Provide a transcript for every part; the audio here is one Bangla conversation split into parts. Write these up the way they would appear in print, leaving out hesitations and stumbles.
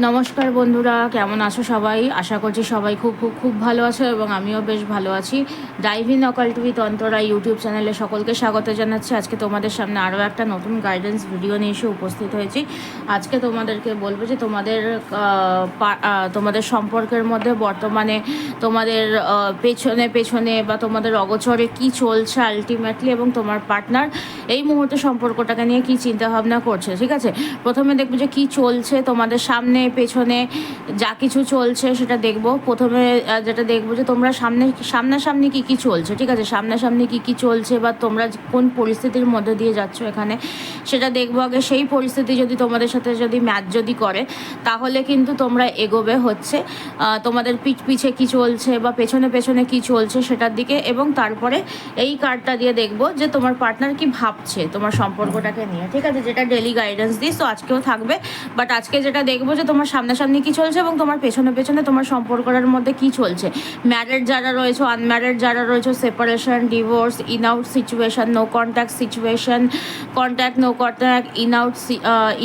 নমস্কার বন্ধুরা, কেমন আছো সবাই? আশা করছি সবাই খুব খুব খুব ভালো আছো এবং আমিও বেশ ভালো আছি। Dive in occult with Antara YouTube চ্যানেলে সকলকে স্বাগত জানাচ্ছি। আজকে তোমাদের সামনে আরও একটা নতুন গাইডেন্স ভিডিও নিয়ে এসে উপস্থিত হয়েছি। আজকে তোমাদেরকে বলবো যে তোমাদের সম্পর্কের মধ্যে বর্তমানে তোমাদের পেছনে পেছনে বা তোমাদের অগোচরে কি চলছে আলটিমেটলি, এবং তোমার পার্টনার এই মুহূর্তে সম্পর্কটাকে নিয়ে কি চিন্তাভাবনা করছে। ঠিক আছে, প্রথমে দেখবো যে কি চলছে তোমাদের সামনে পেছনে, যা কিছু চলছে সেটা দেখবো। প্রথমে যেটা দেখবো যে তোমরা সামনাসামনি কি কি চলছে। ঠিক আছে, সামনাসামনি কি কি চলছে বা তোমরা কোন পরিস্থিতির মধ্যে দিয়ে যাচ্ছ এখানে সেটা দেখবো আগে। সেই পরিস্থিতি যদি তোমাদের সাথে যদি ম্যাচ যদি করে তাহলে কিন্তু তোমরা এগোবে হচ্ছে তোমাদের পিছে কি চলছে বা পেছনে পেছনে কি চলছে সেটার দিকে, এবং তারপরে এই কার্ডটা দিয়ে দেখবো যে তোমার পার্টনার কি ভাবছে তোমার সম্পর্কটাকে নিয়ে। ঠিক আছে, যেটা ডেলি গাইডেন্স দিস, তো আজকেও থাকবে। বাট আজকে যেটা দেখবো যে তোমার সামনাসামনি কি চলছে এবং তোমার পেছনে পেছনে তোমার সম্পর্কটার মধ্যে কি চলছে। ম্যারিড যারা রয়েছে, আনম্যারিড যারা রয়েছে, separation, divorce, in out situation, no contact situation, contact, no contact,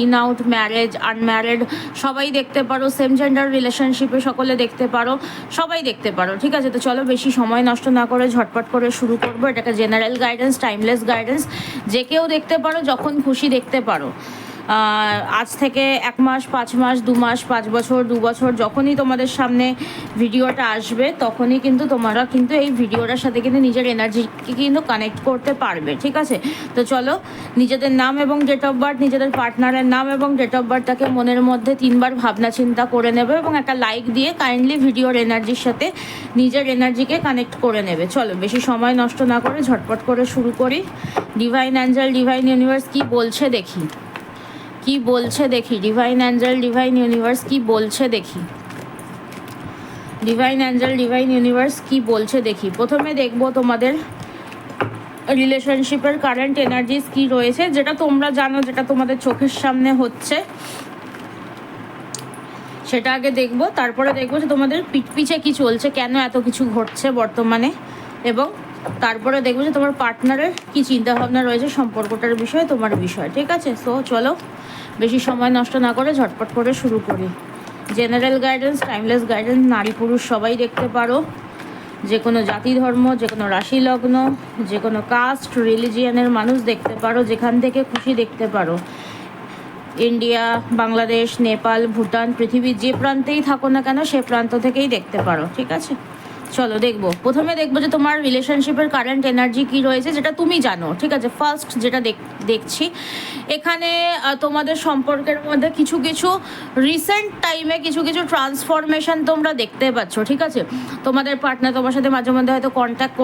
in out, marriage, unmarried, সবাই দেখতে পারো। সেম জেন্ডার রিলেশনশিপে সকলে দেখতে পারো, সবাই দেখতে পারো। ঠিক আছে, তো চলো বেশি সময় নষ্ট না করে ঝটপট করে শুরু করবো। এটাকে জেনারেল গাইডেন্স, টাইমলেস গাইডেন্স, যে কেউ দেখতে পারো, যখন খুশি দেখতে পারো। আজ থেকে 1 মাস, 5 মাস, 2 মাস, 5 বছর, 2 বছর, যখনই তোমাদের সামনে ভিডিওটা আসবে তখনই কিন্তু তোমরা কিন্তু এই ভিডিওটার সাথে কিন্তু নিজের এনার্জিকে কিন্তু কানেক্ট করতে পারবে। ঠিক আছে, তো চলো নিজেদের নাম এবং ডেট অফ বার্থ, নিজেদের পার্টনারের নাম এবং ডেট অফ বার্থটাকে মনের মধ্যে 3 বার ভাবনা চিন্তা করে নেবে এবং একটা লাইক দিয়ে কাইন্ডলি ভিডিওর এনার্জির সাথে নিজের এনার্জিকে কানেক্ট করে নেবে। চলো বেশি সময় নষ্ট না করে ঝটপট করে শুরু করি। ডিভাইন অ্যাঞ্জেল, ডিভাইন ইউনিভার্স কি বলছে দেখি, কি বলছে দেখি। ডিভাইন অ্যাঞ্জেল, ডিভাইন ইউনিভার্স কি বলছে দেখি। ডিভাইন অ্যাঞ্জেল, ডিভাইন ইউনিভার্স কি বলছে দেখি। প্রথমে দেখবো তোমাদের রিলেশনশিপের কারেন্ট এনার্জিস কি রয়েছে, যেটা তোমরা জানো, যেটা তোমাদের চোখের সামনে হচ্ছে সেটা আগে দেখবো। তারপরে দেখবো যে তোমাদের পিছে কি চলছে, কেন এত কিছু ঘটছে বর্তমানে, এবং তারপরে দেখবো যে তোমার পার্টনারের কি চিন্তাভাবনা রয়েছে সম্পর্কটার বিষয়ে, তোমার বিষয়। ঠিক আছে, সো চলো বেশি সময় নষ্ট না করে ঝটপট করে শুরু করি। জেনারেল গাইডেন্স, টাইমলেস গাইডেন্স, নারী পুরুষ সবাই দেখতে পারো, যে কোনো জাতি ধর্ম, যে কোনো রাশি লগ্ন, যে কোনো কাস্ট রিলিজিয়ানের মানুষ দেখতে পারো, যেখান থেকে খুশি দেখতে পারো। ইন্ডিয়া, বাংলাদেশ, নেপাল, ভুটান, পৃথিবীর যে প্রান্তেই থাকো না কেন সে প্রান্ত থেকেই দেখতে পারো। ঠিক আছে, চলো দেখবো। প্রথমে দেখবো যে তোমার রিলেশনশিপের কারেন্ট এনার্জি কি রয়েছে, যেটা তুমি জানো। ঠিক আছে, ফার্স্ট যেটা দেখছি এখানে তোমাদের সম্পর্কের মধ্যে কিছু কিছু রিসেন্ট টাইমে কিছু কিছু ট্রান্সফরমেশন তোমরা দেখতে পাচ্ছ। ঠিক আছে, তোমাদের পার্টনার তোমার সাথে মাঝে মধ্যে হয়তো কন্ট্যাক্ট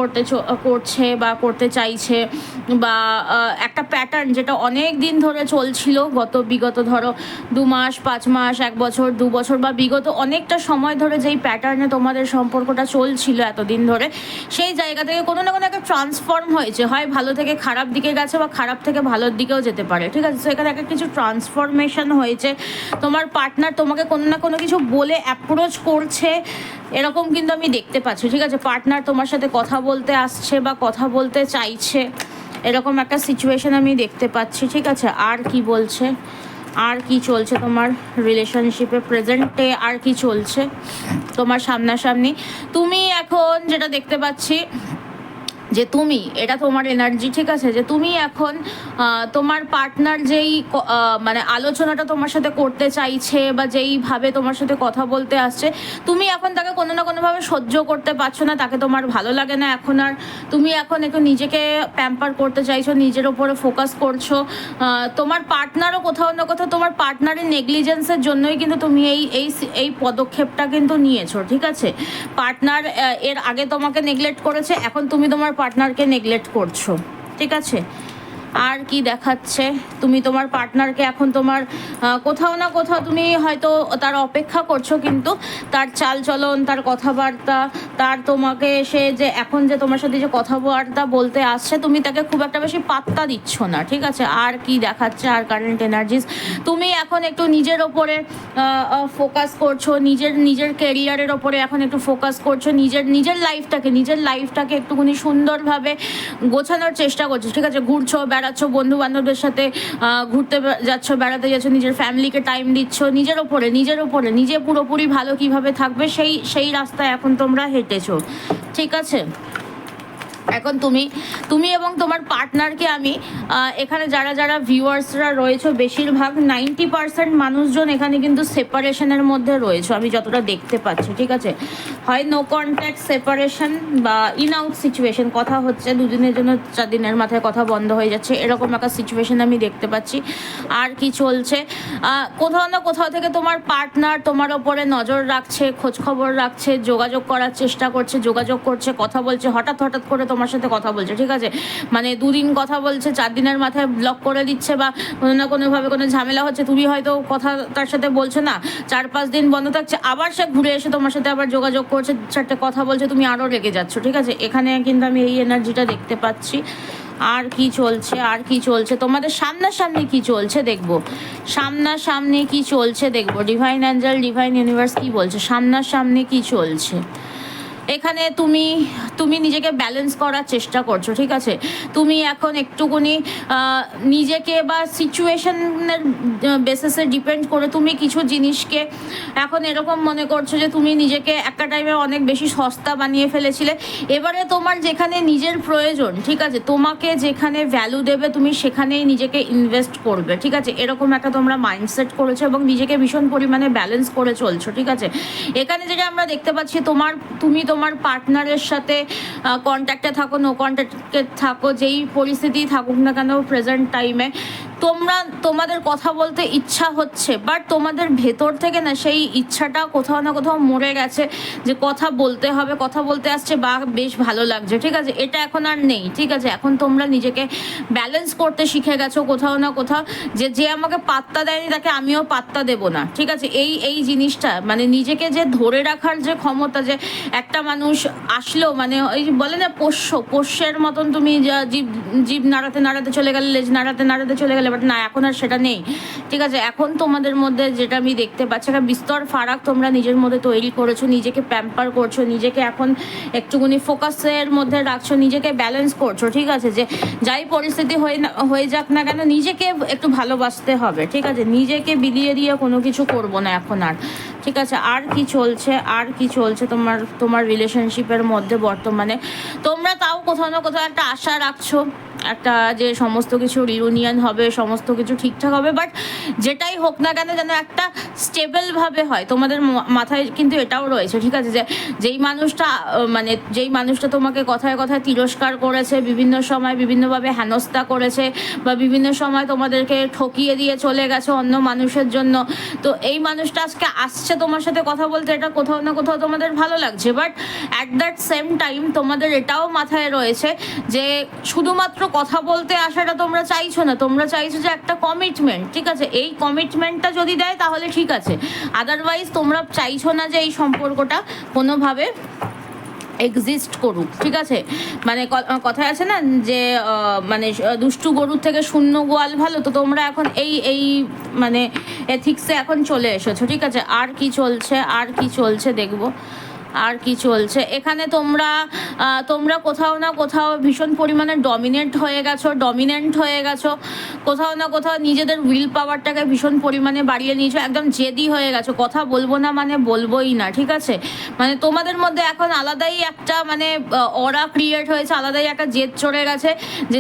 করছে বা করতে চাইছে, বা একটা প্যাটার্ন যেটা অনেক দিন ধরে চলছিল, বিগত ধরো 2 মাস, 5 মাস, 1 বছর, 2 বছর, বা বিগত অনেকটা সময় ধরে যেই প্যাটার্নে তোমাদের সম্পর্কটা চলছিল এতদিন ধরে, সেই জায়গা থেকে কোনো না কোনো একটা ট্রান্সফর্ম হয়েছে। হয় ভালো থেকে খারাপ দিকে গেছে বা খারাপ থেকে ভালোর দিকেও যেতে পারে। ঠিক আছে, তো এখানে একটা কিছু ট্রান্সফরমেশন হয়েছে। তোমার পার্টনার তোমাকে কোনো না কোনো কিছু বলে অ্যাপ্রোচ করছে, এরকম কিন্তু আমি দেখতে পাচ্ছি। ঠিক আছে, পার্টনার তোমার সাথে কথা বলতে আসছে বা কথা বলতে চাইছে, এরকম একটা সিচুয়েশন আমি দেখতে পাচ্ছি। ঠিক আছে, আর কি বলছে, আর কি চলছে তোমার রিলেশনশিপে প্রেজেন্টে, আর কি চলছে তোমার সামনাসামনি। তুমি এখন যেটা দেখতে পাচ্ছি যে তুমি, এটা তোমার এনার্জি। ঠিক আছে, যে তুমি এখন তোমার পার্টনার যেই মানে আলোচনাটা তোমার সাথে করতে চাইছে বা যেইভাবে তোমার সাথে কথা বলতে আসছে, তুমি এখন তাকে কোনো না কোনোভাবে সহ্য করতে পারছো না, তাকে তোমার ভালো লাগে না এখন আর। তুমি এখন একটু নিজেকে প্যাম্পার করতে চাইছো, নিজের ওপরে ফোকাস করছো। তোমার পার্টনারও কোথাও না কোথাও তোমার পার্টনারের নেগলিজেন্সের জন্যই কিন্তু তুমি এই পদক্ষেপটা কিন্তু নিয়েছো। ঠিক আছে, পার্টনার এর আগে তোমাকে নেগলেক্ট করেছে, এখন তুমি তোমার পার্টনারকে নেগলেক্ট করছো। ঠিক আছে, আর কি দেখাচ্ছে, তুমি তোমার পার্টনারকে এখন তোমার কোথাও না কোথাও তুমি হয়তো তার অপেক্ষা করছো, কিন্তু তার চালচলন, তার কথাবার্তা, তার তোমাকে সে যে এখন যে তোমার সাথে যে কথাবার্তা বলতে আসছে, তুমি তাকে খুব একটা বেশি পাত্তা দিচ্ছ না। ঠিক আছে, আর কি দেখাচ্ছে, আর কারেন্ট এনার্জিস, তুমি এখন একটু নিজের ওপরে ফোকাস করছো, নিজের ক্যারিয়ারের ওপরে এখন একটু ফোকাস করছো, নিজের লাইফটাকে একটুখানি সুন্দরভাবে গোছানোর চেষ্টা করছো। ঠিক আছে, ঘুরছো, বেড়াচ্ছ, বন্ধু বান্ধবদের সাথে ঘুরতে যাচ্ছ, বেড়াতে যাচ্ছ, নিজের ফ্যামিলিকে টাইম দিচ্ছ, নিজের ওপরে নিজে পুরোপুরি ভালো কিভাবে থাকবে সেই রাস্তায় এখন তোমরা হেঁটেছো, ঠিক আছে। এখন তুমি এবং তোমার পার্টনারকে আমি এখানে যারা ভিউয়ার্সরা রয়েছে বেশিরভাগ 90% মানুষজন এখানে কিন্তু সেপারেশনের মধ্যে রয়েছে, আমি যতটা দেখতে পাচ্ছি, ঠিক আছে। হয় নো কন্ট্যাক্ট সেপারেশন বা ইন আউট সিচুয়েশন, কথা হচ্ছে 2 দিনের জন্য 4 দিনের মাথায় কথা বন্ধ হয়ে যাচ্ছে, এরকম একটা সিচুয়েশন আমি দেখতে পাচ্ছি। আর কি চলছে, কোথাও না কোথাও থেকে তোমার পার্টনার তোমার ওপরে নজর রাখছে, খোঁজখবর রাখছে, যোগাযোগ করার চেষ্টা করছে, যোগাযোগ করছে, কথা বলছে, হঠাৎ করে তোমার সাথে কথা বলছে, ঠিক আছে। মানে 2 দিন কথা বলছে, 4 দিনের মাথায় ব্লক করে দিচ্ছে, বা কোনো না কোনোভাবে কোনো ঝামেলা হচ্ছে, তুমি হয়তো কথা তার সাথে বলছো না, 4-5 দিন বন্ধ থাকছে, আবার সে ঘুরে এসে তোমার সাথে আবার যোগাযোগ করছে, সাথে কথা বলছে, তুমি আরও রেগে যাচ্ছ, ঠিক আছে। এখানে কিন্তু আমি এই এনার্জিটা দেখতে পাচ্ছি। আর কি চলছে তোমাদের সামনাসামনি কি চলছে দেখবো, সামনাসামনি কি চলছে দেখবো। ডিভাইন অ্যাঞ্জেল, ডিভাইন ইউনিভার্স কি বলছে, সামনাসামনি কি চলছে। এখানে তুমি নিজেকে ব্যালেন্স করার চেষ্টা করছো, ঠিক আছে। তুমি এখন একটুখানি নিজেকে বা সিচুয়েশনের বেসিসে ডিপেন্ড করে তুমি কিছু জিনিসকে এখন এরকম মনে করছো যে তুমি নিজেকে একটা টাইমে অনেক বেশি সস্তা বানিয়ে ফেলেছিলে, এবারে তোমার যেখানে নিজের প্রয়োজন, ঠিক আছে, তোমাকে যেখানে ভ্যালু দেবে তুমি সেখানেই নিজেকে ইনভেস্ট করবে, ঠিক আছে। এরকম একটা তোমরা মাইন্ডসেট করেছো এবং নিজেকে ভীষণ পরিমাণে ব্যালেন্স করে চলছো, ঠিক আছে। এখানে যেটা আমরা দেখতে পাচ্ছি, তুমি তোমার পার্টনারের সাথে কন্ট্যাক্টে থাকো, নো কন্ট্যাক্টে থাকো, যেই পরিস্থিতি থাকুক না কেন প্রেজেন্ট টাইমে, তোমাদের কথা বলতে ইচ্ছা হচ্ছে, বাট তোমাদের ভেতর থেকে না সেই ইচ্ছাটা কোথাও না কোথাও মরে গেছে, যে কথা বলতে হবে, কথা বলতে আসছে বা বেশ ভালো লাগছে, ঠিক আছে। এটা এখন আর নেই, ঠিক আছে। এখন তোমরা নিজেকে ব্যালেন্স করতে শিখে গেছো কোথাও না কোথাও, যে আমাকে পাত্তা দেয়নি তাকে আমিও পাত্তা দেবো না, ঠিক আছে। এই জিনিসটা মানে নিজেকে যে ধরে রাখার যে ক্ষমতা, যে একটা মানুষ আসলো মানে ওই বলে না পোষ্যের মতন তুমি জীব নাড়াতে চলে গেলে, লেজ নাড়াতে চলে গেলে, বাট না, এখন আর সেটা নেই, ঠিক আছে। এখন তোমাদের মধ্যে যেটা আমি দেখতে পাচ্ছি, একটা বিস্তর ফারাক তোমরা নিজের মধ্যে তৈরি করেছো, নিজেকে প্যাম্পার করছো, নিজেকে এখন একটুখানি ফোকাসের মধ্যে রাখছো, নিজেকে ব্যালেন্স করছো, ঠিক আছে। যে যাই পরিস্থিতি হয়ে যাক না কেন, নিজেকে একটু ভালোবাসতে হবে, ঠিক আছে। নিজেকে বিলিয়ে দিয়ে কোনো কিছু করবো না এখন আর, ঠিক আছে। আর কি চলছে তোমার রিলেশনশিপের মধ্যে বর্তমানে, তোমরা তাও কোথাও না কোথাও একটা আশা রাখছো, একটা যে সমস্ত কিছু রিউনিয়ন হবে, সমস্ত কিছু ঠিকঠাক হবে, বাট যেটাই হোক না কেন যেন একটা স্টেবলভাবে হয়। তোমাদের মাথায় কিন্তু এটাও রয়েছে, ঠিক আছে, যে যেই মানুষটা তোমাকে কথায় কথায় তিরস্কার করেছে, বিভিন্ন সময় বিভিন্নভাবে হেনস্থা করেছে, বা বিভিন্ন সময় তোমাদেরকে ঠকিয়ে দিয়ে চলে গেছে অন্য মানুষের জন্য, তো এই মানুষটা আজকে আসছে তোমার সাথে কথা বলতে, এটা কোথাও না কোথাও তোমাদের ভালো লাগছে, but at that same time তোমাদের এটাও মাথায় রয়েছে যে শুধুমাত্র কথা বলতে আসাটা তোমরা চাইছো না, তোমরা চাইছো যে একটা কমিটমেন্ট, ঠিক আছে। এই কমিটমেন্টটা যদি দেয় তাহলে ঠিক আছে, আদারওয়াইজ তোমরা চাইছো না যে এই সম্পর্কটা কোনোভাবে এক্সিস্ট করুক, ঠিক আছে। মানে কথায় আছে না যে মানে দুষ্টু গরুর থেকে শূন্য গোয়াল ভালো, তো তোমরা এখন এই মানে এথিক্সে এখন চলে এসেছো, ঠিক আছে। আর কি চলছে দেখবো, আর কি চলছে এখানে। তোমরা কোথাও না কোথাও ভীষণ পরিমাণে ডমিনেন্ট হয়ে গেছো, কোথাও না কোথাও নিজেদের উইল পাওয়ারটাকে ভীষণ পরিমাণে বাড়িয়ে নিয়েছো, একদম জেদি হয়ে গেছো, কথা বলবো না মানে বলবোই না, ঠিক আছে। মানে তোমাদের মধ্যে এখন আলাদাই একটা মানে অরা ক্রিয়েট হয়েছে, আলাদাই একটা জেদ চড়ে গেছে,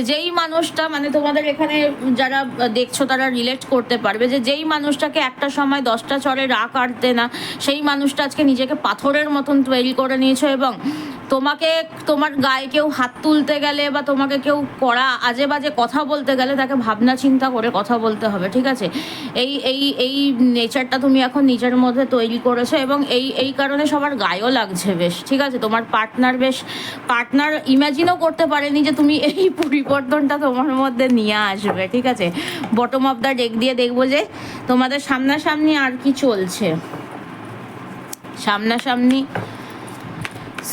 যেই মানুষটা মানে তোমাদের এখানে যারা দেখছো তারা রিলেট করতে পারবে, যেই মানুষটাকে একটা সময় 10টা চড়ে রাগ কাটতে না, সেই মানুষটা আজকে নিজেকে পাথরের মতন তৈরি করে নিয়েছো, এবং তোমার গায়ে কেউ হাত তুলতে গেলে বা তোমাকে কেউ কড়া আজে বাজে কথা বলতে গেলে তাকে ভাবনা চিন্তা করে কথা বলতে হবে, ঠিক আছে। এই নেচারটা তুমি এখন নিজের মধ্যে তৈরি করেছো, এবং এই কারণে সবার গায়েও লাগছে বেশ, ঠিক আছে। তোমার পার্টনার ইম্যাজিনও করতে পারেনি যে তুমি এই পরিবর্তনটা তোমার মধ্যে নিয়ে আসবে, ঠিক আছে। বটম অফ দ্য ডেক দিয়ে দেখবো যে তোমাদের সামনাসামনি আর কি চলছে, সামনাসামনি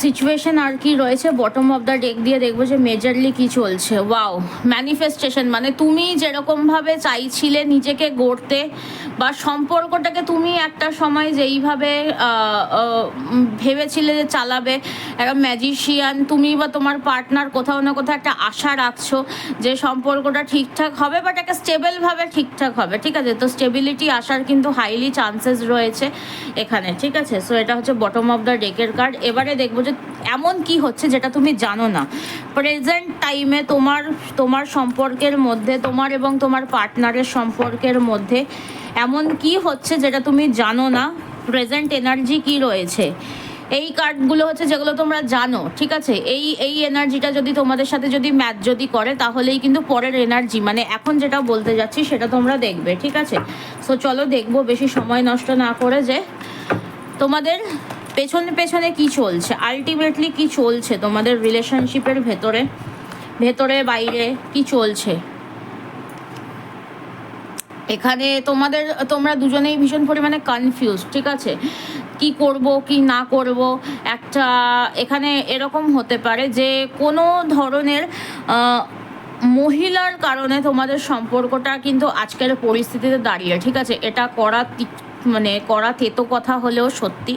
সিচুয়েশন আর কি রয়েছে বটম অফ দ্য ডেক দিয়ে দেখবো যে মেজরলি কি চলছে। ওয়াও, ম্যানিফেস্টেশন, মানে তুমি যেরকমভাবে চাইছিলে নিজেকে গড়তে বা সম্পর্কটাকে তুমি একটা সময় যেইভাবে ভেবেছিলে যে চালাবে, একটা ম্যাজিশিয়ান তুমি বা তোমার পার্টনার কোথাও না কোথাও একটা আশা রাখছো যে সম্পর্কটা ঠিকঠাক হবে, বাট একটা স্টেবলভাবে ঠিকঠাক হবে, ঠিক আছে? তো স্টেবিলিটি আসার কিন্তু হাইলি চান্সেস রয়েছে এখানে, ঠিক আছে? সো এটা হচ্ছে বটম অফ দ্য ডেকের কার্ড। এবারে দেখবো যে এমন কি হচ্ছে যেটা তুমি জানো না প্রেজেন্ট টাইমে তোমার সম্পর্কের মধ্যে, তোমার এবং তোমার পার্টনারের সম্পর্কের মধ্যে এমন কি হচ্ছে যেটা তুমি জানো না, প্রেজেন্ট এনার্জি কি রয়েছে। এই কার্ডগুলো হচ্ছে যেগুলো তোমরা জানো, ঠিক আছে? এই এনার্জিটা যদি তোমাদের সাথে যদি ম্যাচ যদি করে তাহলেই কিন্তু পরের এনার্জি, মানে এখন যেটা বলতে যাচ্ছি সেটা তোমরা দেখবে, ঠিক আছে? সো চলো দেখবো বেশি সময় নষ্ট না করে যে তোমাদের পেছনে পেছনে কি চলছে, আলটিমেটলি কি চলছে তোমাদের রিলেশনশিপের ভেতরে বাইরে কি চলছে। এখানে তোমরা দুজনেই ভীষণ পরিমাণে কনফিউজ, ঠিক আছে? কি করব কি না করব। একটা এখানে এরকম হতে পারে যে কোনো ধরনের মহিলার কারণে তোমাদের সম্পর্কটা কিন্তু আজকের পরিস্থিতিতে দাঁড়িয়ে, ঠিক আছে? এটা করা তেতো কথা হলেও সত্যি।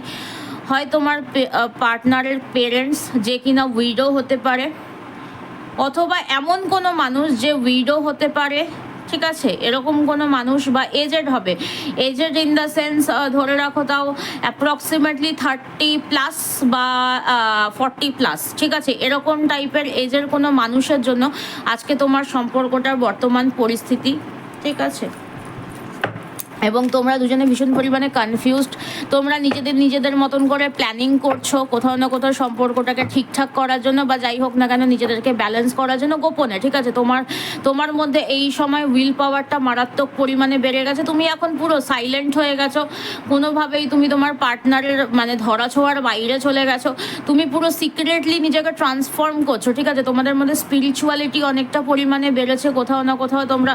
হয় তোমার পার্টনারের পেরেন্টস যে কিনা উইডো হতে পারে, অথবা এমন কোনো মানুষ যে উইডো হতে পারে, ঠিক আছে? এরকম কোনো মানুষ, বা এজেড হবে। এজেড ইন দ্য সেন্স ধরে রাখো তাও অ্যাপ্রক্সিমেটলি 30+ বা 40+, ঠিক আছে? এরকম টাইপের এজের কোনো মানুষের জন্য আজকে তোমার সম্পর্কটার বর্তমান পরিস্থিতি, ঠিক আছে? এবং তোমরা দুজনে ভীষণ পরিমাণে কনফিউজড। তোমরা নিজেদের মতন করে প্ল্যানিং করছো কোথাও না কোথাও সম্পর্কটাকে ঠিকঠাক করার জন্য, বা যাই হোক না কেন নিজেদেরকে ব্যালেন্স করার জন্য গোপনে, ঠিক আছে? তোমার মধ্যে এই সময় উইল পাওয়ারটা মারাত্মক পরিমাণে বেড়ে গেছে। তুমি এখন পুরো সাইলেন্ট হয়ে গেছো, কোনোভাবেই তুমি তোমার পার্টনারের মানে ধরাছোঁয়ার বাইরে চলে গেছো। তুমি পুরো সিক্রেটলি নিজেকে ট্রান্সফর্ম করছো, ঠিক আছে? তোমাদের মধ্যে স্পিরিচুয়ালিটি অনেকটা পরিমাণে বেড়েছে। কোথাও না কোথাও তোমরা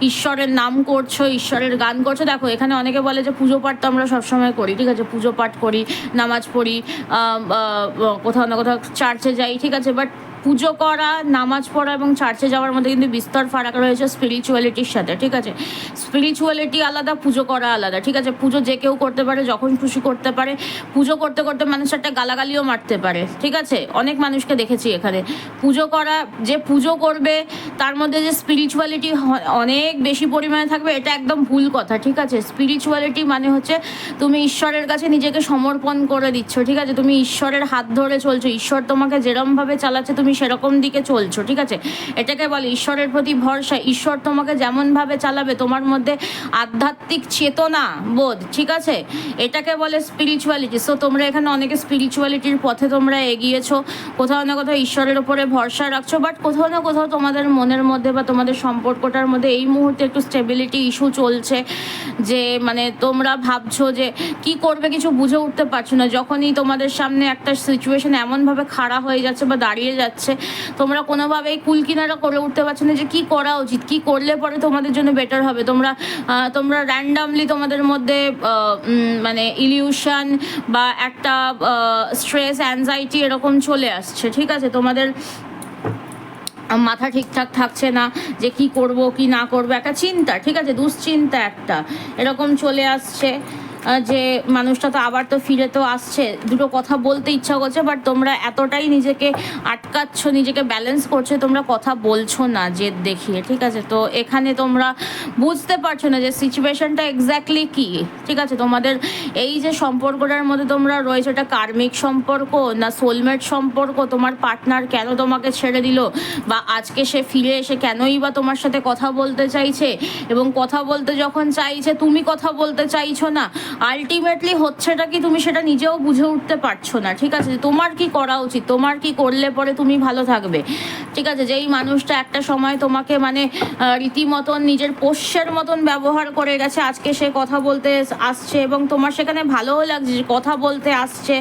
ঈশ্বরের নাম করছো, ঈশ্বরের গান করছো। দেখো এখানে অনেকে বলে যে পুজো পাঠ তো আমরা সবসময় করি, ঠিক আছে? পুজো পাঠ করি, নামাজ পড়ি, কোথাও না কোথাও চার্চে যাই, ঠিক আছে? বাট পুজো করা, নামাজ পড়া এবং চার্চে যাওয়ার মধ্যে কিন্তু বিস্তর ফারাক রয়েছে স্পিরিচুয়ালিটির সাথে, ঠিক আছে? স্পিরিচুয়ালিটি আলাদা, পুজো করা আলাদা, ঠিক আছে? পুজো যে কেউ করতে পারে, যখন খুশি করতে পারে। পুজো করতে করতে মানুষের একটা গালাগালিও মারতে পারে, ঠিক আছে? অনেক মানুষকে দেখেছি এখানে। পুজো করা, যে পুজো করবে তার মধ্যে যে স্পিরিচুয়ালিটি অনেক বেশি পরিমাণে থাকবে, এটা একদম ভুল কথা, ঠিক আছে? স্পিরিচুয়ালিটি মানে হচ্ছে তুমি ঈশ্বরের কাছে নিজেকে সমর্পণ করে দিচ্ছ, ঠিক আছে? তুমি ঈশ্বরের হাত ধরে চলছো, ঈশ্বর তোমাকে যেরমভাবে চালাচ্ছে তুমি সেরকম দিকে চলছো, ঠিক আছে? এটাকে বলে ঈশ্বরের প্রতি ভরসা। ঈশ্বর তোমাকে যেমনভাবে চালাবে, তোমার মধ্যে আধ্যাত্মিক চেতনা বোধ, ঠিক আছে? এটাকে বলে স্পিরিচুয়ালিটি। সো তোমরা এখানে অনেকে স্পিরিচুয়ালিটির পথে তোমরা এগিয়েছো, কোথাও না কোথাও ঈশ্বরের ওপরে ভরসা রাখছো, বাট কোথাও না কোথাও তোমাদের মনের মধ্যে বা তোমাদের সম্পর্কটার মধ্যে এই মুহূর্তে একটু স্টেবিলিটি ইস্যু চলছে। যে মানে তোমরা ভাবছো যে কি করবে কিছু বুঝে উঠতে পারছো না। যখনই তোমাদের সামনে একটা সিচুয়েশন এমনভাবে খাড়া হয়ে যাচ্ছে বা দাঁড়িয়ে যাচ্ছে, তোমরা কোনোভাবেই কুলকিনারা করে উঠতে পারছো না যে কি করা উচিত, কি করলে পরে তোমাদের জন্য বেটার হবে। তোমরা র্যান্ডামলি তোমাদের মধ্যে মানে ইলিউশন বা একটা স্ট্রেস, অ্যাংজাইটি এরকম চলে আসছে, ঠিক আছে? তোমাদের মাথা ঠিকঠাক থাকছে না যে কি করব কি না করব, একটা চিন্তা, ঠিক আছে? দুশ্চিন্তা একটা এরকম চলে আসছে যে মানুষটা তো আবার তো ফিরে তো আসছে, দুটো কথা বলতে ইচ্ছা করছে, বাট তোমরা এতটাই নিজেকে আটকাচ্ছ, নিজেকে ব্যালেন্স করছো, তোমরা কথা বলছো না জেদ দেখিয়ে, ঠিক আছে? তো এখানে তোমরা বুঝতে পারছো না যে সিচুয়েশনটা এক্স্যাক্টলি কি, ঠিক আছে? তোমাদের এই যে সম্পর্কটার মধ্যে তোমরা রয়েছে, এটা কার্মিক সম্পর্ক না সোলমেট সম্পর্ক? তোমার পার্টনার কেন তোমাকে ছেড়ে দিল, বা আজকে সে ফিরে এসে কেনই বা তোমার সাথে কথা বলতে চাইছে, এবং কথা বলতে যখন চাইছে তুমি কথা বলতে চাইছো না। আলটিমেটলি হচ্ছেটা কি তুমি সেটা নিজেও বুঝে উঠতে পারছো না, ঠিক আছে? তোমার কি করা উচিত, তোমার কি করলে পরে তুমি ভালো থাকবে। ঠিক আছে? যেই মানুষটা একটা সময় তোমাকে মানে রীতিমতন নিজের পোষ্যের মতন ব্যবহার করে গেছে, আজকে সে কথা বলতে আসছে এবং তোমার সেখানে ভালোও লাগছে যে কথা বলতে আসছে,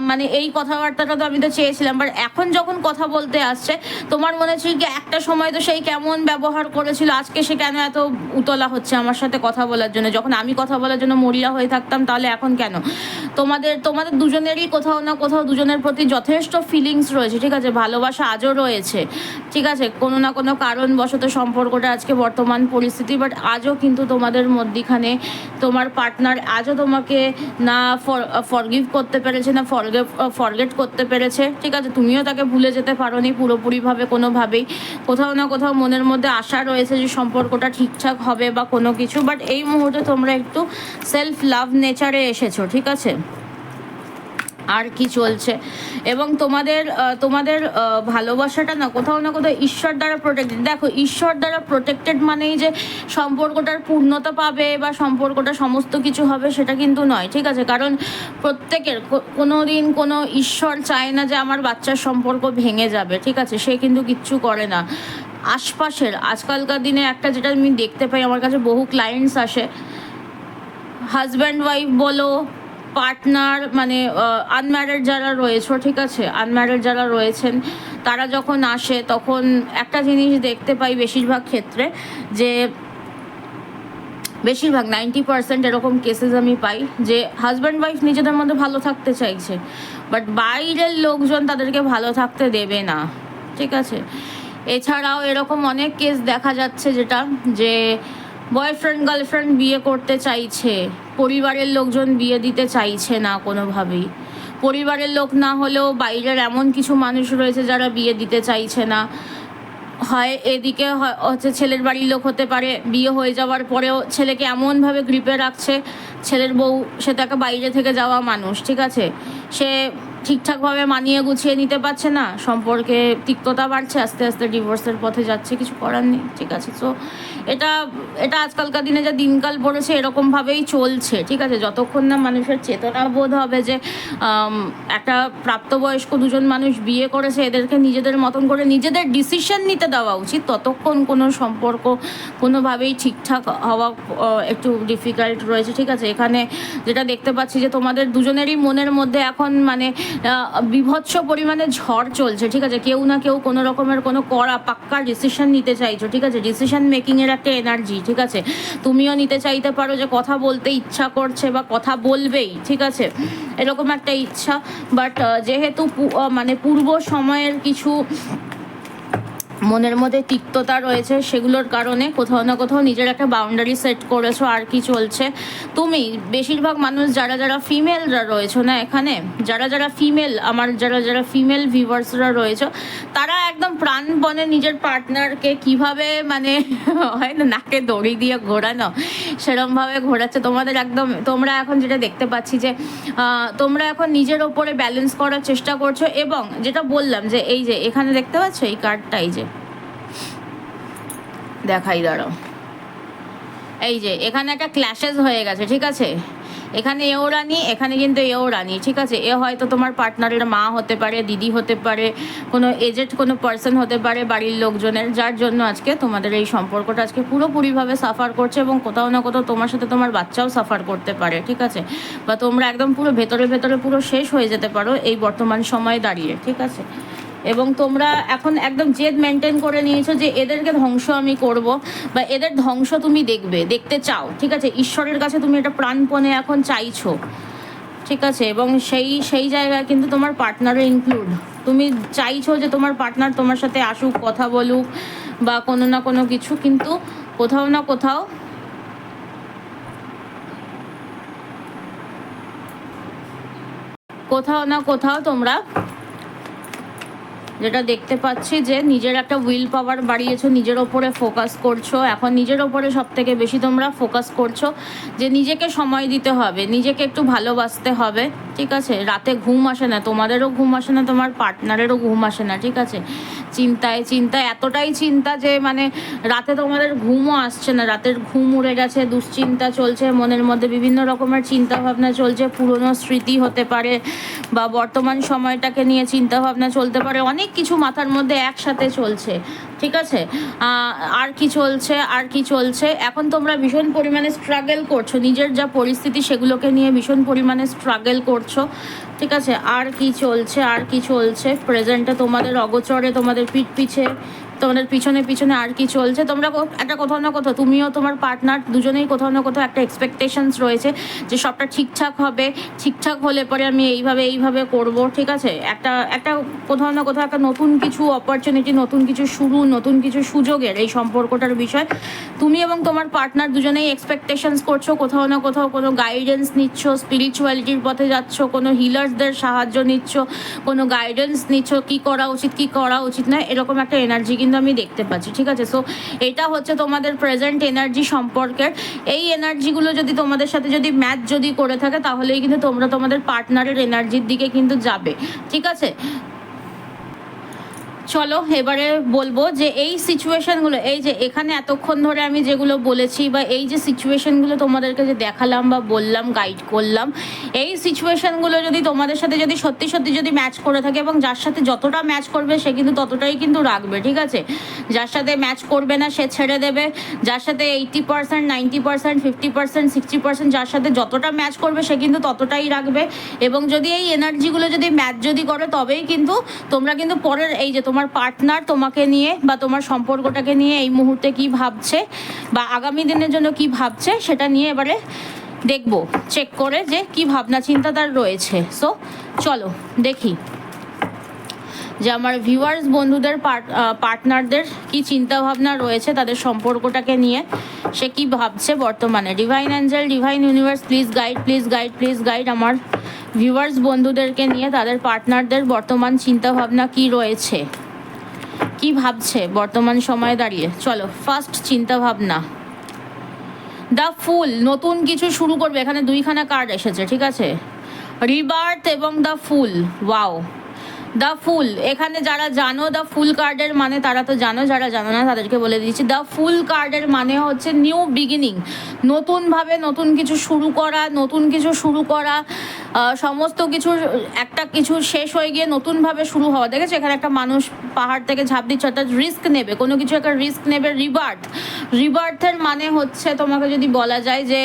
মানে এই কথাবার্তাটা তো আমি তো চেয়েছিলাম, বাট এখন যখন কথা বলতে আসছে তোমার মনে হচ্ছে কি একটা সময় তো সেই কেমন ব্যবহার করেছিল, আজকে সে কেন এত উতলা হচ্ছে আমার সাথে কথা বলার জন্য, যখন আমি কথা বলার জন্য মরিয়া হয়ে থাকতাম তাহলে এখন কেন? তোমাদের দুজনেরই কোথাও না কোথাও দুজনের প্রতি যথেষ্ট ফিলিংস রয়েছে, ঠিক আছে? ভালোবাসা আজও রয়েছে, ঠিক আছে? কোনো না কোনো কারণবশত সম্পর্কটা আজকে বর্তমান পরিস্থিতি, বাট আজও কিন্তু তোমাদের মধ্যিখানে তোমার পার্টনার আজও তোমাকে না ফরগিভ করতে পেরেছে, না ফরগেট করতে পেরেছে, ঠিক আছে? তুমিও তাকে ভুলে যেতে পারোনি পুরোপুরিভাবে কোনোভাবেই। কোথাও না কোথাও মনের মধ্যে আশা রয়েছে যে সম্পর্কটা ঠিকঠাক হবে বা কোনো কিছু, বাট এই মুহূর্তে তোমরা একটু সেলফ লাভ নেচারে এসেছো, ঠিক আছে? আর কি চলছে এবং তোমাদের ভালোবাসাটা না কোথাও না কোথাও ঈশ্বর দ্বারা প্রোটেক্টেড। দেখো, ঈশ্বর দ্বারা প্রোটেক্টেড মানেই যে সম্পর্কটার পূর্ণতা পাবে বা সম্পর্কটা সমস্ত কিছু হবে সেটা কিন্তু নয়, ঠিক আছে? কারণ প্রত্যেকের কোনো দিন কোনো ঈশ্বর চায় না যে আমার বাচ্চার সম্পর্ক ভেঙে যাবে, ঠিক আছে? সে কিন্তু কিচ্ছু করে না। আশপাশের আজকালকার দিনে একটা যেটা আমি দেখতে পাই, আমার কাছে বহু ক্লায়েন্টস আসে, হাজব্যান্ড ওয়াইফ বলো, পার্টনার মানে আনম্যারিড যারা রয়েছে, ঠিক আছে, আনম্যারিড যারা রয়েছেন তারা যখন আসে তখন একটা জিনিস দেখতে পাই বেশিরভাগ ক্ষেত্রে, যে বেশিরভাগ 90% এরকম কেসেস আমি পাই যে হাজব্যান্ড ওয়াইফ নিজেদের মধ্যে ভালো থাকতে চাইছে, বাট বাইরের লোকজন তাদেরকে ভালো থাকতে দেবে না, ঠিক আছে? এছাড়াও এরকম অনেক কেস দেখা যাচ্ছে যেটা যে বয়ফ্রেন্ড গার্লফ্রেন্ড বিয়ে করতে চাইছে, পরিবারের লোকজন বিয়ে দিতে চাইছে না কোনোভাবেই। পরিবারের লোক না হলেও বাইরের এমন কিছু মানুষ রয়েছে যারা বিয়ে দিতে চাইছে না। হয় এদিকে হচ্ছে ছেলের বাড়ির লোক হতে পারে, বিয়ে হয়ে যাওয়ার পরেও ছেলেকে এমনভাবে গ্রিপে রাখছে, ছেলের বউ সে তাকে বাইরে থেকে যাওয়া মানুষ, ঠিক আছে, সে ঠিকঠাকভাবে মানিয়ে গুছিয়ে নিতে পারছে না, সম্পর্কে তিক্ততা বাড়ছে, আস্তে আস্তে ডিভোর্সের পথে যাচ্ছে, কিছু করার নেই, ঠিক আছে? তো এটা আজকালকার দিনে যা দিনকাল পড়েছে এরকমভাবেই চলছে, ঠিক আছে? যতক্ষণ না মানুষের চেতনা বোধ হবে যে একটা প্রাপ্তবয়স্ক দুজন মানুষ বিয়ে করেছে, এদেরকে নিজেদের মতন করে নিজেদের ডিসিশন নিতে দেওয়া উচিত, ততক্ষণ কোনো সম্পর্ক কোনোভাবেই ঠিকঠাক হওয়া একটু ডিফিকাল্ট রয়েছে, ঠিক আছে? এখানে যেটা দেখতে পাচ্ছি যে তোমাদের দুজনেরই মনের মধ্যে এখন মানে বিভৎস পরিমাণে ঝড় চলছে, ঠিক আছে? কেউ না কেউ কোনো রকমের কোনো কড়া পাক্কা ডিসিশন নিতে চাইছো, ঠিক আছে? ডিসিশন মেকিংয়ের একটা এনার্জি, ঠিক আছে? তুমিও নিতে চাইতে পারো যে কথা বলতে ইচ্ছা করছে বা কথা বলবেই, ঠিক আছে, এরকম একটা ইচ্ছা, বাট যেহেতু মানে পূর্ব সময়ের কিছু মনের মধ্যে তিক্ততা রয়েছে, সেগুলোর কারণে কোথাও না কোথাও নিজের একটা বাউন্ডারি সেট করেছো। আর কি চলছে, তুমি বেশিরভাগ মানুষ যারা ফিমেলরা রয়েছো না এখানে, যারা ফিমেল, আমার যারা ফিমেল ভিউয়ার্সরা রয়েছো, তারা একদম প্রাণপণে নিজের পার্টনারকে কিভাবে মানে হয় না নাকে দড়ি দিয়ে ঘোরানো, সেরমভাবে ঘোরাচ্ছে তোমাদের একদম। তোমরা এখন যেটা দেখতে পাচ্ছি যে তোমরা এখন নিজের ওপরে ব্যালেন্স করার চেষ্টা করছো, এবং যেটা বললাম যে এই যে এখানে দেখতে পাচ্ছ এই কার্ডটা, এই যে দেখাই দাঁড়াও, এই যে এখানে একটা ক্ল্যাশেস হয়ে গেছে, ঠিক আছে? এখানে এও রানী, এখানে কিন্তু এও রানী, ঠিক আছে? এ হয়তো তোমার পার্টনারের মা হতে পারে, দিদি হতে পারে, কোনো এজেড কোনো পার্সন হতে পারে বাড়ির লোকজনের, যার জন্য আজকে তোমাদের এই সম্পর্কটা আজকে পুরোপুরিভাবে সাফার করছে, এবং কোথাও না কোথাও তোমার সাথে তোমার বাচ্চাও সাফার করতে পারে, ঠিক আছে? বা তোমরা একদম পুরো ভেতরে পুরো শেষ হয়ে যেতে পারো এই বর্তমান সময়ে দাঁড়িয়ে, ঠিক আছে? এবং তোমরা এখন একদম জেদ মেনটেন করে নিয়েছো যে এদেরকে ধ্বংস আমি করব, বা এদের ধ্বংস তুমি দেখতে চাও, ঠিক আছে? ঈশ্বরের কাছে তুমি এটা প্রাণপণে এখন চাইছো, ঠিক আছে? এবং সেই জায়গায় কিন্তু তোমার পার্টনারও ইনক্লুড, তুমি চাইছো যে তোমার পার্টনার তোমার সাথে আসুক, কথা বলুক বা কোনো না কোনো কিছু, কিন্তু কোথাও না কোথাও তোমরা যেটা দেখতে পাচ্ছি যে নিজের একটা উইল পাওয়ার বাড়িয়েছো, নিজের ওপরে ফোকাস করছো, এখন নিজের ওপরে সব থেকে বেশি তোমরা ফোকাস করছো যে নিজেকে সময় দিতে হবে, নিজেকে একটু ভালোবাসতে হবে, ঠিক আছে? রাতে ঘুম আসে না, তোমাদেরও ঘুম আসে না, তোমার পার্টনারেরও ঘুম আসে না, ঠিক আছে? চিন্তায় চিন্তায়, এতটাই চিন্তা যে মানে রাতে তোমাদের ঘুমও আসছে না, রাতের ঘুম উড়ে গেছে, দুশ্চিন্তা চলছে মনের মধ্যে, বিভিন্ন রকমের চিন্তা ভাবনা চলছে, পুরনো স্মৃতি হতে পারে বা বর্তমান সময়টাকে নিয়ে চিন্তা ভাবনা চলতে পারে, অনেক কিছু মাথার মধ্যে একসাথে চলছে, ঠিক আছে। আর কি চলছে, আর কি চলছে, এখন তোমরা ভীষণ পরিমাণে স্ট্রাগল করছো, নিজের যা পরিস্থিতি সেগুলোকে নিয়ে ভীষণ পরিমাণে স্ট্রাগল করছো, ঠিক আছে। আর কি চলছে, আর কি চলছে প্রেজেন্টে তোমাদের অগোচরে, তোমাদের তোমাদের পিছনে পিছনে আর কি চলছে, তোমরা একটা কোথাও না কোথাও, তুমিও তোমার পার্টনার দুজনেই কোথাও না কোথাও একটা এক্সপেকটেশনস রয়েছে যে সবটা ঠিকঠাক হবে, ঠিকঠাক হলে পরে আমি এইভাবে করব, ঠিক আছে। একটা কোথাও না কোথাও একটা নতুন কিছু অপরচুনিটি, নতুন কিছু শুরু, নতুন কিছু সুযোগের এই সম্পর্কটার বিষয় তুমি এবং তোমার পার্টনার দুজনেই এক্সপেকটেশনস করছো, কোথাও না কোথাও কোনো গাইডেন্স নিচ্ছ, স্পিরিচুয়ালিটির পথে যাচ্ছ, কোনো হিলার্সদের সাহায্য নিচ্ছ, কোনো গাইডেন্স নিচ্ছ, কি করা উচিত কি করা উচিত না, এরকম একটা এনার্জি কিন্তু আমি দেখতে পাচ্ছি, ঠিক আছে। সো এটা হচ্ছে তোমাদের প্রেজেন্ট এনার্জি সম্পর্কের। এই এনার্জিগুলো যদি তোমাদের সাথে যদি ম্যাচ যদি করে থাকে তাহলেই কিন্তু তোমরা তোমাদের পার্টনারের এনার্জির দিকে কিন্তু যাবে, ঠিক আছে। চলো এবারে বলবো যে এই সিচুয়েশনগুলো, এই যে এখানে এতক্ষণ ধরে আমি যেগুলো বলেছি বা এই যে সিচুয়েশনগুলো তোমাদেরকে যে দেখালাম বা বললাম, গাইড করলাম, এই সিচুয়েশনগুলো যদি তোমাদের সাথে যদি সত্যি সত্যি যদি ম্যাচ করে থাকে, এবং যার সাথে যতটা ম্যাচ করবে সে কিন্তু ততটাই কিন্তু রাখবে, ঠিক আছে। যার সাথে ম্যাচ করবে না সে ছেড়ে দেবে, যার সাথে 80%, 90%, 50%, 60%, যার সাথে যতটা ম্যাচ করবে সে কিন্তু ততটাই রাখবে। এবং যদি এই এনার্জিগুলো যদি ম্যাচ যদি করে তবেই কিন্তু তোমরা কিন্তু পরের এই যে তোমার পার্টনার তোমাকে নিয়ে বা তোমার সম্পর্কটাকে নিয়ে এই মুহূর্তে কি ভাবছে বা আগামী দিনের জন্য কি ভাবছে সেটা নিয়ে এবারে দেখবো, চেক করে যে কি ভাবনা চিন্তা তার রয়েছে। সো চলো দেখি যে আমার ভিউয়ার্স বন্ধুদের পার্টনারদের কি চিন্তা ভাবনা রয়েছে তাদের সম্পর্কটাকে নিয়ে, সে কি ভাবছে বর্তমানে। Divine Angel, divine universe, please guide, please guide, please guide আমার ভিউয়ার্স বন্ধুদেরকে নিয়ে তাদের পার্টনারদের বর্তমান চিন্তা ভাবনা কি রয়েছে, কি ভাবছে বর্তমান সময়ে দাঁড়িয়ে। চলো ফার্স্ট চিন্তা ভাবনা, দ্য ফুল, নতুন কিছু শুরু করবে, এখানে দুইখানা কার্ড এসেছে, ঠিক আছে। রিবার্থ এবং দ্য ফুল, ওয়াও। দ্য ফুল, এখানে যারা জানো দ্য ফুল কার্ডের মানে তারা তো জানো, যারা জানো না তাদেরকে বলে দিচ্ছি। দ্য ফুল কার্ডের মানে হচ্ছে নিউ বিগিনিং, নতুনভাবে নতুন কিছু শুরু করা, নতুন কিছু শুরু করা, সমস্ত কিছুর একটা কিছু শেষ হয়ে গিয়ে নতুনভাবে শুরু হওয়া। দেখেছো এখানে একটা মানুষ পাহাড় থেকে ঝাঁপ দিচ্ছে, অর্থাৎ রিস্ক নেবে, কোনো কিছু একটা রিস্ক নেবে। রিবার্থের মানে হচ্ছে তোমাকে যদি বলা যায় যে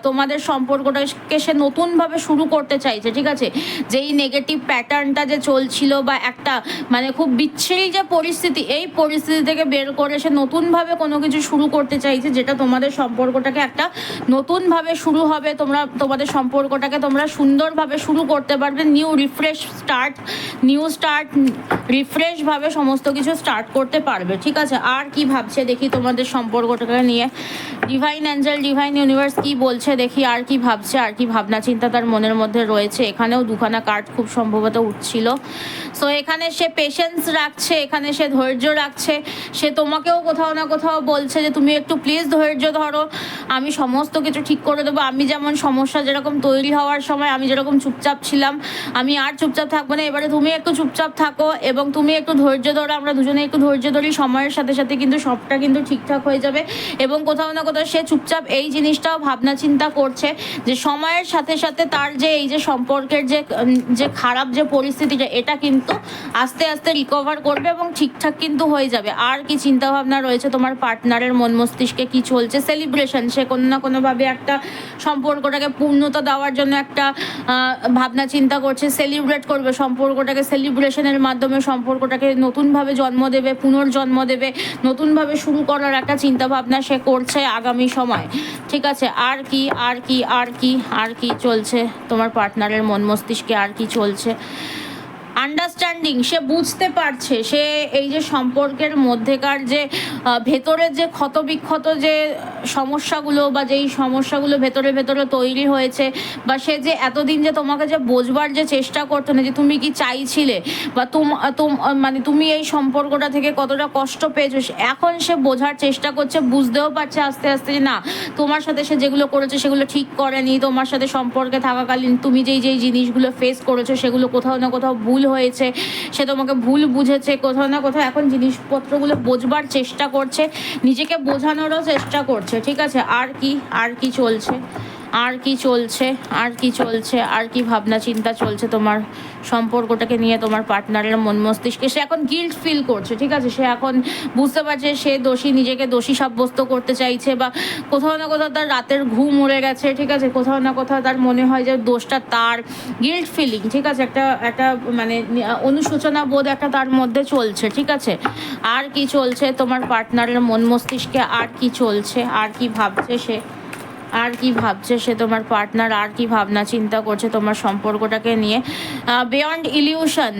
তোমাদের সম্পর্কটাকে সে নতুনভাবে শুরু করতে চাইছে, ঠিক আছে। যেই নেগেটিভ প্যাটার্নটা যে চলছিল বা একটা মানে খুব বিচ্ছিরি যে পরিস্থিতি, এই পরিস্থিতি থেকে বের করে সে নতুনভাবে কোনো কিছু শুরু করতে চাইছে, যেটা তোমাদের সম্পর্কটাকে একটা নতুনভাবে শুরু হবে, তোমাদের সম্পর্কটাকে তোমরা সুন্দরভাবে শুরু করতে পারবে। নিউ স্টার্ট রিফ্রেশভাবে সমস্ত কিছু স্টার্ট করতে পারবে, ঠিক আছে। আর কি ভাবছে দেখি তোমাদের সম্পর্কটাকে নিয়ে ডিভাইন অ্যাঞ্জেল, ডিভাইন ইউনিভার্স কি বলছে দেখি, আর কি ভাবছে, আর কি ভাবনা চিন্তা তার মনের মধ্যে রয়েছে। এখানেও দুখানা কার্ড খুব সম্ভবত উঠছিল। সো এখানে সে পেশেন্স রাখছে, এখানে সে ধৈর্য রাখছে, সে তোমাকেও কোথাও না কোথাও বলছে যে তুমি একটু প্লিজ ধৈর্য ধরো, আমি সমস্ত কিছু ঠিক করে দেবো। আমি যেমন সমস্যা যেরকম তৈরি হওয়ার সময় আমি যেরকম চুপচাপ ছিলাম, আমি আর চুপচাপ থাকবো না, এবারে তুমি একটু চুপচাপ থাকো এবং তুমি একটু ধৈর্য ধরো, আমরা দুজনে একটু ধৈর্য ধরি, সময়ের সাথে সাথে কিন্তু সবটা কিন্তু ঠিকঠাক হয়ে যাবে। এবং কোথাও না কোথাও সে চুপচাপ এই জিনিসটাও ভাবনা চিন্তা করছে যে সময়ের সাথে সাথে তার যে এই যে সম্পর্কের যে খারাপ যে পরিস্থিতিটা, এটা কিন্তু আস্তে আস্তে রিকভার করবে এবং ঠিকঠাক কিন্তু হয়ে যাবে। আর কি চিন্তা ভাবনা রয়েছে তোমার পার্টনারের মন মস্তিষ্কে কি চলছে? সেলিব্রেশন, সে কোনো না কোনোভাবে একটা সম্পর্কটাকে পূর্ণতা দেওয়ার জন্য একটা ভাবনা চিন্তা করছে, সেলিব্রেট করবে সম্পর্কটাকে, সেলিব্রেশনের মাধ্যমে সম্পর্কটাকে নতুনভাবে জন্ম দেবে, পুনর্জন্ম দেবে, নতুনভাবে শুরু করার একটা চিন্তা ভাবনা সে করছে আগামী সময়, ঠিক আছে। আর কি আর কি আর কি আর কি চলছে তোমার পার্টনারের মন মস্তিষ্কে, আর কি চলছে? আন্ডারস্ট্যান্ডিং, সে বুঝতে পারছে, সে এই যে সম্পর্কের মধ্যেকার যে ভেতরের যে ক্ষতবিক্ষত যে সমস্যাগুলো বা যেই সমস্যাগুলো ভেতরে ভেতরে তৈরি হয়েছে, বা সে যে এতদিন যে তোমাকে যে বোঝবার যে চেষ্টা করতো না যে তুমি কি চাইছিলে বা মানে তুমি এই সম্পর্কটা থেকে কতটা কষ্ট পেয়েছো, এখন সে বোঝার চেষ্টা করছে, বুঝতেও পারছে আস্তে আস্তে যে না, তোমার সাথে সে যেগুলো করেছে সেগুলো ঠিক করেনি, তোমার সাথে সম্পর্কে থাকাকালীন তুমি যেই জিনিসগুলো ফেস করেছো সেগুলো কোথাও না কোথাও ভুল হয়েছে, সে তোমাকে ভুল বুঝেছে, কোথাও না কোথাও এখন জিনিসপত্রগুলো বোঝবার চেষ্টা করছে, নিজেকে বোঝানোরও চেষ্টা করছে, ঠিক আছে। আর কি চলছে, আর কি চলছে, আর কি চলছে, আর কি ভাবনা চিন্তা চলছে তোমার সম্পর্কটাকে নিয়ে তোমার পার্টনারের মন মস্তিষ্কে? সে এখন গিল্ট ফিল করছে, ঠিক আছে। সে এখন বুঝতে পারছে সে দোষী, নিজেকে দোষী সাব্যস্ত করতে চাইছে, বা কোথাও না কোথাও তার রাতের ঘুম উড়ে গেছে, ঠিক আছে। কোথাও না কোথাও তার মনে হয় যে দোষটা তার, গিল্ট ফিলিং, ঠিক আছে। একটা মানে অনুশোচনা বোধ একটা তার মধ্যে চলছে, ঠিক আছে। আর কি চলছে তোমার পার্টনারের মন মস্তিষ্কে? আর কি চলছে, আর কি ভাবছে সে, আর কি ভাবছে সে তোমার পার্টনার, আর কি ভাবনা চিন্তা করছে তোমার সম্পর্কটাকে নিয়ে? বিয়ন্ড ইলিউশন,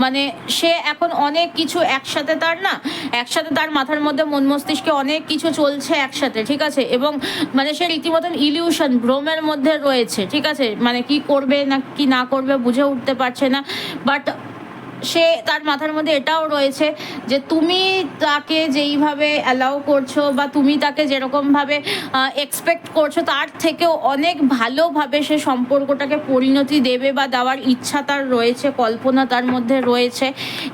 মানে সে এখন অনেক কিছু একসাথে, তার মাথার মধ্যে মন মস্তিষ্কে অনেক কিছু চলছে একসাথে, ঠিক আছে। এবং মানে সে রীতিমতন ইলিউশন, ভ্রমের মধ্যে রয়েছে, ঠিক আছে। মানে কি করবে না কি না করবে বুঝে উঠতে পারছে না। বাট সে তার মাথার মধ্যে এটাও রয়েছে যে তুমি তাকে যেইভাবে অ্যালাউ করছো বা তুমি তাকে যেরকমভাবে এক্সপেক্ট করছো তার থেকেও অনেক ভালোভাবে সে সম্পর্কটাকে পরিণতি দেবে বা দেওয়ার ইচ্ছা তার রয়েছে, কল্পনা তার মধ্যে রয়েছে।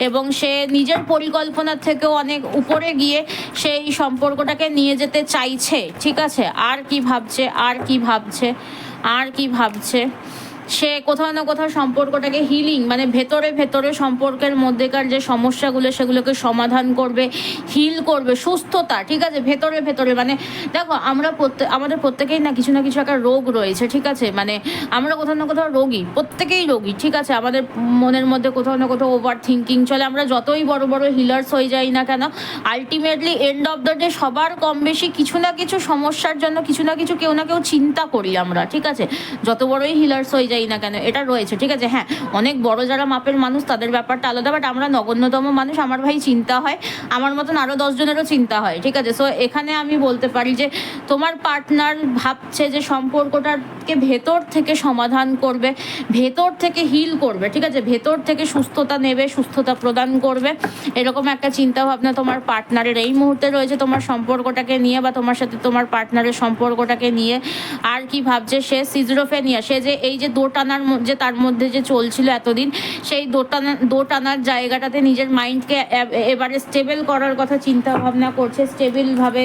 এবং সে নিজের পরিকল্পনার থেকেও অনেক উপরে গিয়ে সেই সম্পর্কটাকে নিয়ে যেতে চাইছে, ঠিক আছে। আর কি ভাবছে, আর কি ভাবছে, আর কি ভাবছে? সে কোথাও না কোথাও সম্পর্কটাকে হিলিং, মানে ভেতরে ভেতরে সম্পর্কের মধ্যেকার যে সমস্যাগুলো সেগুলোকে সমাধান করবে, হিল করবে, সুস্থতা, ঠিক আছে। ভেতরে ভেতরে মানে দেখো আমাদের প্রত্যেকেই না কিছু একটা রোগ রয়েছে, ঠিক আছে। মানে আমরা কোথাও না কোথাও রোগী, প্রত্যেকেই রোগী, ঠিক আছে। আমাদের মনের মধ্যে কোথাও না কোথাও ওভার থিঙ্কিং চলে। আমরা যতই বড় বড় হিলার্স হয়ে যাই না কেন, ultimately end of the day সবার কম বেশি কিছু না কিছু সমস্যার জন্য কিছু না কিছু কেউ না কেউ চিন্তা করি আমরা, ঠিক আছে। যত বড়ই হিলার্স হয়ে যাই না কেন এটা রয়েছে, ঠিক আছে। হ্যাঁ, অনেক বড় যারা মাপের মানুষ তাদের ব্যাপারটা আলাদা, বাট আমরা নগণ্যতম মানুষ, আমার ভাই চিন্তা হয়, আমার মতন আরও 10 জনেরও চিন্তা হয়, ঠিক আছে। সো এখানে আমি বলতে পারি যে তোমার পার্টনার ভাবছে যে সম্পর্কটাকে ভেতর থেকে সমাধান করবে, ভেতর থেকে হিল করবে, ঠিক আছে। ভেতর থেকে সুস্থতা নেবে, সুস্থতা প্রদান করবে, এরকম একটা চিন্তা ভাবনা তোমার পার্টনারের এই মুহূর্তে রয়েছে তোমার সম্পর্কটাকে নিয়ে বা তোমার সাথে তোমার পার্টনারের সম্পর্কটাকে নিয়ে। আর কি ভাবছে সে? সিজোফ্রেনিয়া, সে যে এই যে দোটানার যে তার মধ্যে যে চলছিল এতদিন, সেই দোটানার জায়গাটাতে নিজের মাইন্ডকে এবারে স্টেবল করার কথা চিন্তা ভাবনা করছে, স্টেবলভাবে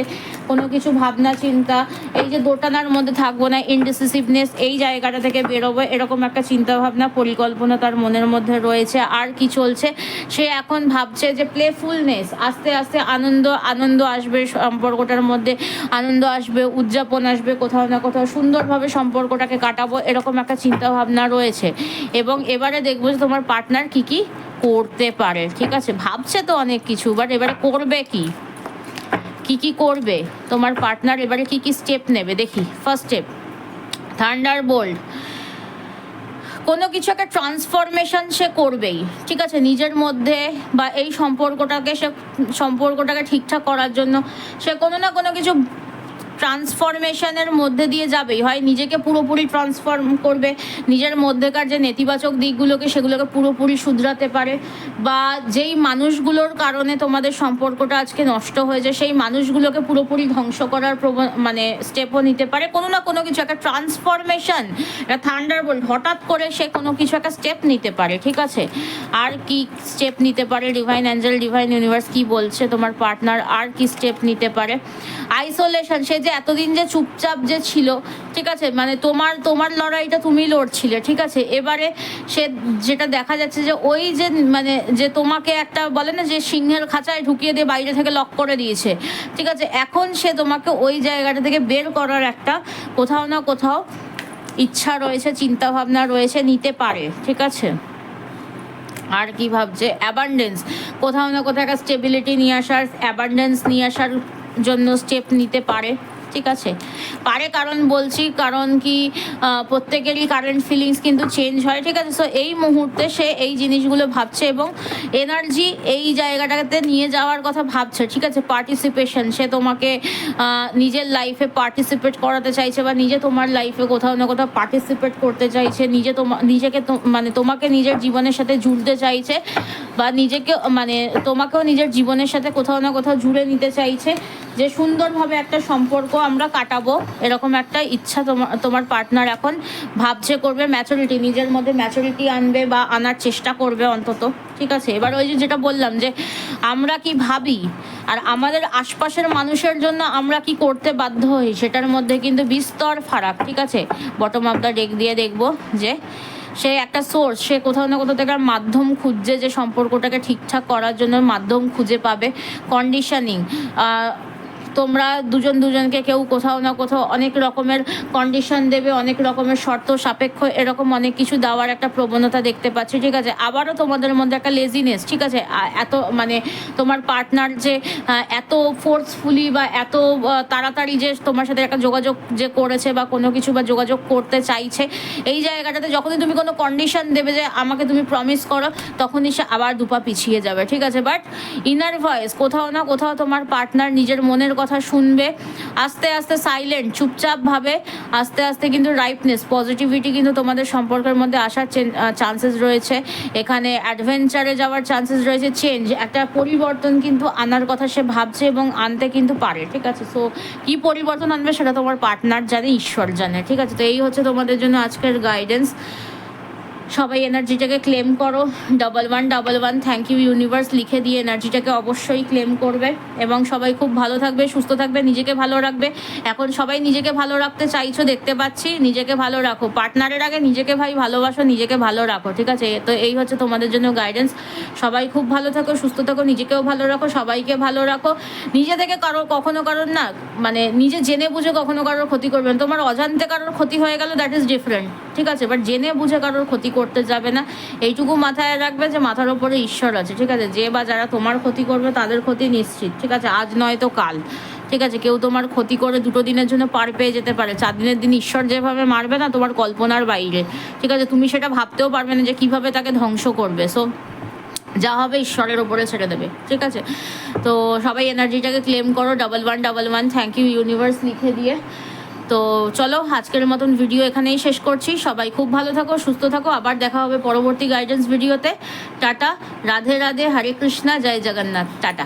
কোনো কিছু ভাবনা চিন্তা, এই যে দোটানার মধ্যে থাকবো না, ইনডিসিসিভনেস, এই জায়গাটা থেকে বেরোবো, এরকম একটা চিন্তা ভাবনা পরিকল্পনা তার মনের মধ্যে রয়েছে। আর কি চলছে? সে এখন ভাবছে যে প্লেফুলনেস, আস্তে আস্তে আনন্দ আসবে সম্পর্কটার মধ্যে, আনন্দ আসবে, উদযাপন আসবে, কোথাও না কোথাও সুন্দরভাবে সম্পর্কটাকে কাটাবো, এরকম একটা চিন্তা ভাবনা রয়েছে। এবং এবারে দেখবো যে তোমার পার্টনার কি করতে পারে, ঠিক আছে। ভাবছে তো অনেক কিছু, বাট এবারে করবে কি করবে তোমার পার্টনার? এবারে কি স্টেপ নেবে দেখি। ফার্স্ট স্টেপ, থান্ডারবোল্ট, কোনো কিছু একটা ট্রান্সফরমেশন সে করবেই, ঠিক আছে, নিজের মধ্যে বা এই সম্পর্কটাকে ঠিকঠাক করার জন্য সে কোনো না কোনো কিছু ট্রান্সফরমেশনের মধ্যে দিয়ে যাবেই। হয় নিজেকে পুরোপুরি ট্রান্সফর্ম করবে, নিজের মধ্যেকার যে নেতিবাচক দিকগুলোকে সেগুলোকে পুরোপুরি শুধরাতে পারে, বা যেই মানুষগুলোর কারণে তোমাদের সম্পর্কটা আজকে নষ্ট হয়েছে সেই মানুষগুলোকে পুরোপুরি ধ্বংস করার মানে স্টেপও নিতে পারে। কোনো না কোনো কিছু একটা ট্রান্সফরমেশন, একটা থান্ডারবোল্ট, হঠাৎ করে সে কোনো কিছু একটা স্টেপ নিতে পারে, ঠিক আছে। আর কি স্টেপ নিতে পারে? ডিভাইন অ্যাঞ্জেল, ডিভাইন ইউনিভার্স কি বলছে তোমার পার্টনার আর কি স্টেপ নিতে পারে? আইসোলেশন, সে যে এতদিন যে চুপচাপ যে ছিল, ঠিক আছে, মানে তোমার লড়াইটা তুমি লড়ছিলে, ঠিক আছে। এবারে সে যেটা দেখা যাচ্ছে যে ওই যে মানে যে তোমাকে একটা বলে না যে সিংহের খাঁচায় ঢুকিয়ে দিয়ে বাইরে থেকে লক করে দিয়েছে, ঠিক আছে, এখন সে তোমাকে ওই জায়গাটা থেকে বের করার একটা কোথাও না কোথাও ইচ্ছা রয়েছে, চিন্তা ভাবনা রয়েছে, নিতে পারে, ঠিক আছে। আর কি ভাবছে? অ্যাবান্ডেন্স, কোথাও না কোথাও একটা স্টেবিলিটি নিয়ে আসার, অ্যাবান্ডেন্স নিয়ে আসার জন্য স্টেপ নিতে পারে, ঠিক আছে। পারে কারণ বলছি, কারণ কি প্রত্যেকেরই কারেন্ট ফিলিংস কিন্তু চেঞ্জ হয়, ঠিক আছে। সো এই মুহূর্তে সে এই জিনিসগুলো ভাবছে এবং এনার্জি এই জায়গাটাতে নিয়ে যাওয়ার কথা ভাবছে, ঠিক আছে। পার্টিসিপেশন, সে তোমাকে নিজের লাইফে পার্টিসিপেট করাতে চাইছে বা নিজে তোমার লাইফে কোথাও না কোথাও পার্টিসিপেট করতে চাইছে, নিজেকে মানে তোমাকে নিজের জীবনের সাথে জুড়তে চাইছে, বা নিজেকে মানে তোমাকেও নিজের জীবনের সাথে কোথাও না কোথাও জুড়ে নিতে চাইছে। যে সুন্দরভাবে একটা সম্পর্ক আমরা কাটাবো, এরকম একটা ইচ্ছা তোমার পার্টনার এখন ভাবছে, করবে। ম্যাচুরিটি, নিজের মধ্যে ম্যাচুরিটি আনবে বা আনার চেষ্টা করবে অন্তত, ঠিক আছে। এবার ওই যেটা বললাম যে আমরা কি ভাবি আর আমাদের আশপাশের মানুষের জন্য আমরা কি করতে বাধ্য হই, সেটার মধ্যে কিন্তু বিস্তর ফারাক, ঠিক আছে। বটম অফ দ্য ডেক দিয়ে দেখবো যে সে একটা সোর্স, সে কোথাও না কোথাও থেকে মাধ্যম খুঁজছে যে সম্পর্কটাকে ঠিকঠাক করার জন্য মাধ্যম খুঁজে পাবে। কন্ডিশনিং, তোমরা দুজনকে কেউ কোথাও না কোথাও অনেক রকমের কন্ডিশন দেবে, অনেক রকমের শর্ত সাপেক্ষ, এরকম অনেক কিছু দেওয়ার একটা প্রবণতা দেখতে পাচ্ছি, ঠিক আছে। আবারও তোমাদের মধ্যে একটা লেজিনেস, ঠিক আছে। এত মানে তোমার পার্টনার যে এত ফোর্সফুলি বা এত তাড়াতাড়ি যে তোমার সাথে একটা যোগাযোগ যে করেছে বা কোনো কিছু বা যোগাযোগ করতে চাইছে, এই জায়গাটাতে যখনই তুমি কোনো কন্ডিশন দেবে যে আমাকে তুমি প্রমিস করো, তখনই সে আবার দুপা পিছিয়ে যাবে, ঠিক আছে। বাট ইনার ভয়েস, কোথাও না কোথাও তোমার পার্টনার নিজের মনের কথা শুনবে, আস্তে আস্তে সাইলেন্ট চুপচাপভাবে আস্তে আস্তে কিন্তু রাইপনেস, পজিটিভিটি কিন্তু তোমাদের সম্পর্কের মধ্যে আসার চান্সেস রয়েছে। এখানে অ্যাডভেঞ্চারে যাওয়ার চান্সেস রয়েছে, চেঞ্জ, একটা পরিবর্তন কিন্তু আনার কথা সে ভাবছে এবং আনতে কিন্তু পারে, ঠিক আছে। সো কি পরিবর্তন আনবে সেটা তোমার পার্টনার জানে, ঈশ্বর জানে, ঠিক আছে। তো এই হচ্ছে তোমাদের জন্য আজকের গাইডেন্স। সবাই এনার্জিটাকে ক্লেম করো, 1111 থ্যাংক ইউ ইউনিভার্স লিখে দিয়ে এনার্জিটাকে অবশ্যই ক্লেম করবে এবং সবাই খুব ভালো থাকবে, সুস্থ থাকবে, নিজেকে ভালো রাখবে। এখন সবাই নিজেকে ভালো রাখতে চাইছো, দেখতে পাচ্ছি। নিজেকে ভালো রাখো, পার্টনারের আগে নিজেকে ভাই ভালোবাসো, নিজেকে ভালো রাখো, ঠিক আছে। তো এই হচ্ছে তোমাদের জন্য গাইডেন্স। সবাই খুব ভালো থাকো, সুস্থ থাকো, নিজেকেও ভালো রাখো, সবাইকে ভালো রাখো। নিজে থেকে কখনো কারোর না, মানে নিজে জেনে বুঝে কখনো কারোর ক্ষতি করবে না। তোমার অজান্তে কারোর ক্ষতি হয়ে গেল, দ্যাট ইজ ডিফারেন্ট, ঠিক আছে। বাট জেনে বুঝে কারোর ক্ষতি করতে যাবে না, এইটুকু মাথায় রাখবে যে মাথার ওপরে ঈশ্বর আছে, ঠিক আছে। যে বা যারা তোমার ক্ষতি করবে তাদের ক্ষতি নিশ্চিত, ঠিক আছে। আজ নয় তো কাল, ঠিক আছে। কেউ তোমার ক্ষতি করে 2 দিনের জন্য পার পেয়ে যেতে পারে, 4 দিনের দিন ঈশ্বর যেভাবে মারবে না, তোমার কল্পনার বাইরে, ঠিক আছে। তুমি সেটা ভাবতেও পারবে না যে কিভাবে তাকে ধ্বংস করবে। সো যা হবে ঈশ্বরের ওপরে ছেড়ে দেবে, ঠিক আছে। তো সবাই এনার্জিটাকে ক্লেম করো, 1111 থ্যাংক ইউ ইউনিভার্স লিখে দিয়ে। তো চলো আজকের মতন ভিডিও এখানেই শেষ করছি। সবাই খুব ভালো থাকো, সুস্থ থাকো, আবার দেখা হবে পরবর্তী গাইডেন্স ভিডিওতে। টাটা, রাধে রাধে, হরে কৃষ্ণা, জয় জগন্নাথ, টাটা।